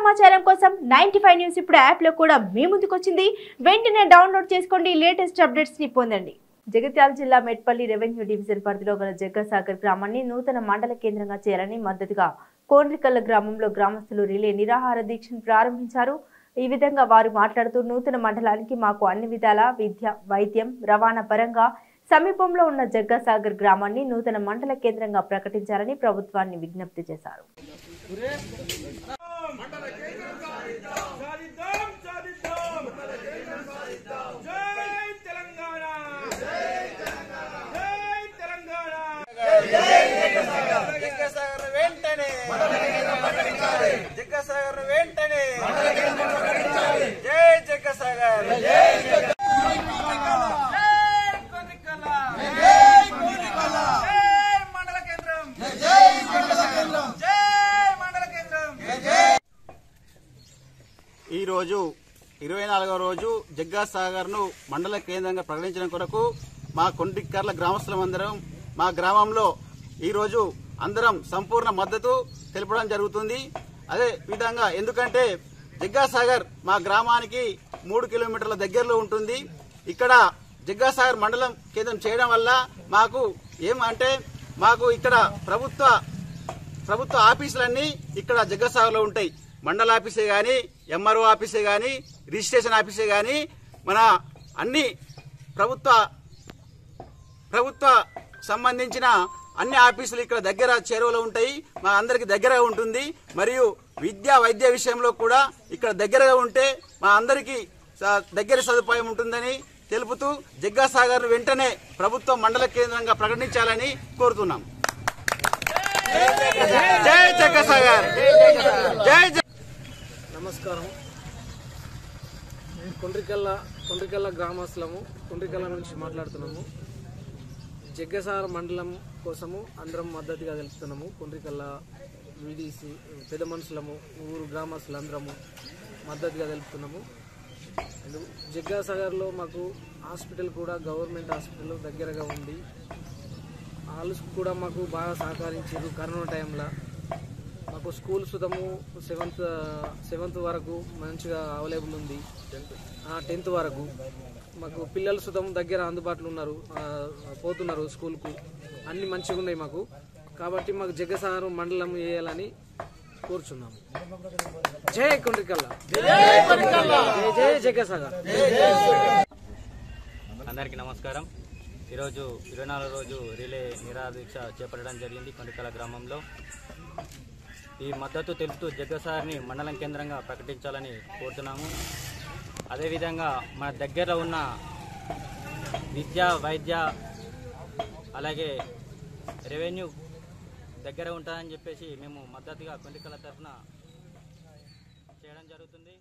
సమాచారం కోసం 95 న్యూస్ ఇప్పుడు యాప్ లో కూడా మీ ముందుకొచ్చింది. వెంటనే డౌన్లోడ్ చేసుకోండి, లేటెస్ట్ అప్డేట్స్ ని పొందండి. జగిత్యాల జిల్లా మెట్పల్లి రెవెన్యూ డివిజన్ పరిధిలో గల జగ్గసాగర్ గ్రామాన్ని నూతన మండల కేంద్రంగా చేయాలని మద్దతుగా కోండ్రికల్ల గ్రామంలో గ్రామస్తులు రిలే నిరాహార దీక్షను ప్రారంభించారు. ఈ విధంగా వారు మాట్లాడుతూ నూతన మండలానికి మాకు అన్ని విధాల విద్య, వైద్యం, రవాణా పరంగా సమీపంలో ఉన్న జగ్గసాగర్ గ్రామాన్ని నూతన మండల కేంద్రంగా ప్రకటించాలని ప్రభుత్వాన్ని విజ్ఞప్తి చేశారు. ఈ రోజు 24వ రోజు జగ్గసాగర్ ను మండల కేంద్రంగా ప్రకటించడం కొరకు మా కొండ్రికర్ల గ్రామస్తులందరం మా గ్రామంలో ఈ రోజు అందరం సంపూర్ణ మద్దతు తెలపడం జరుగుతుంది. అదే విధంగా ఎందుకంటే జగ్గసాగర్ మా గ్రామానికి 3 కిలోమీటర్ల దగ్గరలో ఉంటుంది. ఇక్కడ జగ్గసాగర్ మండలం కేంద్రం చేయడం వల్ల మాకు ఏమంటే మాకు ఇక్కడ ప్రభుత్వ ఆఫీసులన్నీ ఇక్కడ జగ్గసాగర్ లో ఉంటాయి. మండల ఆఫీసే గాని, ఎంఆర్ఓ ఆఫీసే గాని, రిజిస్ట్రేషన్ ఆఫీసే గాని, మన అన్ని ప్రభుత్వ సంబంధించిన అన్ని ఆఫీసులు ఇక్కడ దగ్గర చేరువలో ఉంటాయి. మా అందరికి దగ్గర ఉంటుంది. మరియు విద్యా వైద్య విషయంలో కూడా ఇక్కడ దగ్గరగా ఉంటే మా అందరికి దగ్గర సదుపాయం ఉంటుందని తెలుపుతూ జగ్గసాగర్ వెంటనే ప్రభుత్వ మండల కేంద్రంగా ప్రకటించాలని కోరుతున్నాం. జై జగ్గసాగర్, జై. నమస్కారం. కొండ్రికల్ల గ్రామస్తులము, కొండ్రికల్ల నుంచి మాట్లాడుతున్నాము. జగ్గసాగర్ మండలం కోసము అందరం మద్దతుగా తెలుపుతున్నాము. కొండ్రికల్ల విడిసి పెద్ద మనుషులము, ఊరు గ్రామస్తులందరము మద్దతుగా తెలుపుతున్నాము. జగ్గసాగర్లో మాకు హాస్పిటల్ కూడా గవర్నమెంట్ హాస్పిటల్ దగ్గరగా ఉంది. వాళ్ళు కూడా మాకు బాగా సహకరించారు. కరోనా టైంలో మాకు స్కూల్ సుతము 7th వరకు మంచిగా అవైలబుల్ ఉంది. 10th వరకు మాకు పిల్లలు సుతం దగ్గర అందుబాటులో ఉన్నారు, పోతున్నారు స్కూల్కు. అన్ని మంచిగా ఉన్నాయి మాకు. కాబట్టి మాకు జగ్గసాగర్ మండలం వేయాలని కోరుచున్నాము. జై కొండ్రికల్ల, జై జగ్గసాగర్. అందరికీ నమస్కారం. ఈరోజు 24వ రోజు రిలే నిరాహార దీక్ష చేపట్టడం జరిగింది కొండ్రికల్ల గ్రామంలో. ఈ మద్దతు తెలుపుతూ జగ్గసాగర్ని మండలం కేంద్రంగా ప్రకటించాలని కోరుతున్నాము. అదేవిధంగా మన దగ్గర ఉన్న విద్య, వైద్య, అలాగే రెవెన్యూ దగ్గర ఉంటుందని చెప్పేసి మేము మద్దతుగా కొండ్రికల్ల తరఫున చేయడం జరుగుతుంది.